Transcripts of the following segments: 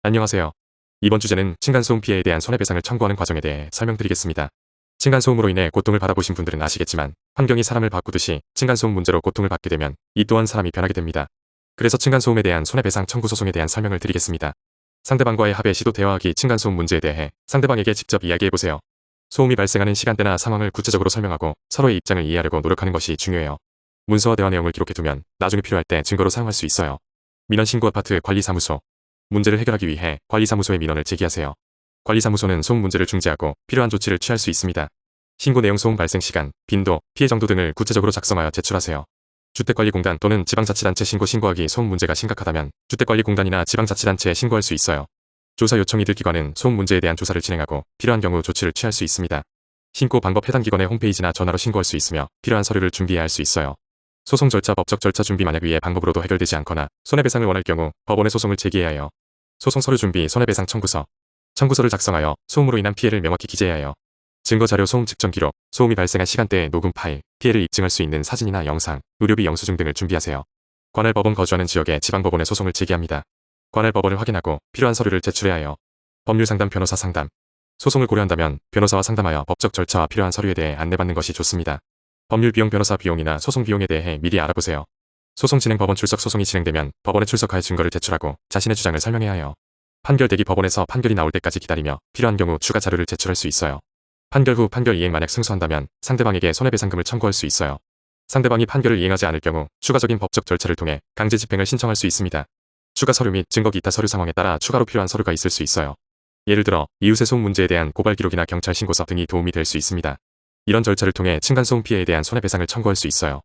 안녕하세요. 이번 주제는 층간소음 피해에 대한 손해배상을 청구하는 과정에 대해 설명드리겠습니다. 층간소음으로 인해 고통을 받아보신 분들은 아시겠지만 환경이 사람을 바꾸듯이 층간소음 문제로 고통을 받게 되면 이 또한 사람이 변하게 됩니다. 그래서 층간소음에 대한 손해배상 청구 소송에 대한 설명을 드리겠습니다. 상대방과의 합의 시도 대화하기 층간소음 문제에 대해 상대방에게 직접 이야기해보세요. 소음이 발생하는 시간대나 상황을 구체적으로 설명하고 서로의 입장을 이해하려고 노력하는 것이 중요해요. 문서와 대화 내용을 기록해두면 나중에 필요할 때 증거로 사용할 수 있어요. 민원 신고 아파트 관리사무소. 문제를 해결하기 위해 관리사무소에 민원을 제기하세요. 관리사무소는 소음 문제를 중재하고 필요한 조치를 취할 수 있습니다. 신고 내용, 소음 발생 시간, 빈도, 피해 정도 등을 구체적으로 작성하여 제출하세요. 주택관리공단 또는 지방자치단체 신고하기 소음 문제가 심각하다면 주택관리공단이나 지방자치단체에 신고할 수 있어요. 조사 요청 이들 기관은 소음 문제에 대한 조사를 진행하고 필요한 경우 조치를 취할 수 있습니다. 신고 방법 해당 기관의 홈페이지나 전화로 신고할 수 있으며 필요한 서류를 준비해야 할 수 있어요. 소송 절차, 법적 절차 준비. 만약 위의 방법으로도 해결되지 않거나 손해배상을 원할 경우 법원에 소송을 제기해야 해요. 소송 서류 준비, 손해배상 청구서. 청구서를 작성하여 소음으로 인한 피해를 명확히 기재해야 해요. 증거 자료, 소음 측정 기록, 소음이 발생한 시간대의 녹음 파일, 피해를 입증할 수 있는 사진이나 영상, 의료비 영수증 등을 준비하세요. 관할 법원 거주하는 지역의 지방법원에 소송을 제기합니다. 관할 법원을 확인하고 필요한 서류를 제출해야 해요. 법률 상담, 변호사 상담. 소송을 고려한다면 변호사와 상담하여 법적 절차와 필요한 서류에 대해 안내받는 것이 좋습니다. 법률 비용, 변호사 비용이나 소송 비용에 대해 미리 알아보세요. 소송 진행, 법원 출석. 소송이 진행되면 법원에 출석하여 증거를 제출하고 자신의 주장을 설명해야 해요. 판결 대기, 법원에서 판결이 나올 때까지 기다리며 필요한 경우 추가 자료를 제출할 수 있어요. 판결 후 판결 이행. 만약 승소한다면 상대방에게 손해배상금을 청구할 수 있어요. 상대방이 판결을 이행하지 않을 경우 추가적인 법적 절차를 통해 강제 집행을 신청할 수 있습니다. 추가 서류 및 증거, 기타 서류 상황에 따라 추가로 필요한 서류가 있을 수 있어요. 예를 들어 이웃의 소음 문제에 대한 고발 기록이나 경찰 신고서 등이 도움이 될 수 있습니다. 이런 절차를 통해 층간소음 피해에 대한 손해배상을 청구할 수 있어요.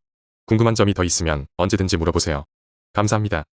궁금한 점이 더 있으면 언제든지 물어보세요. 감사합니다.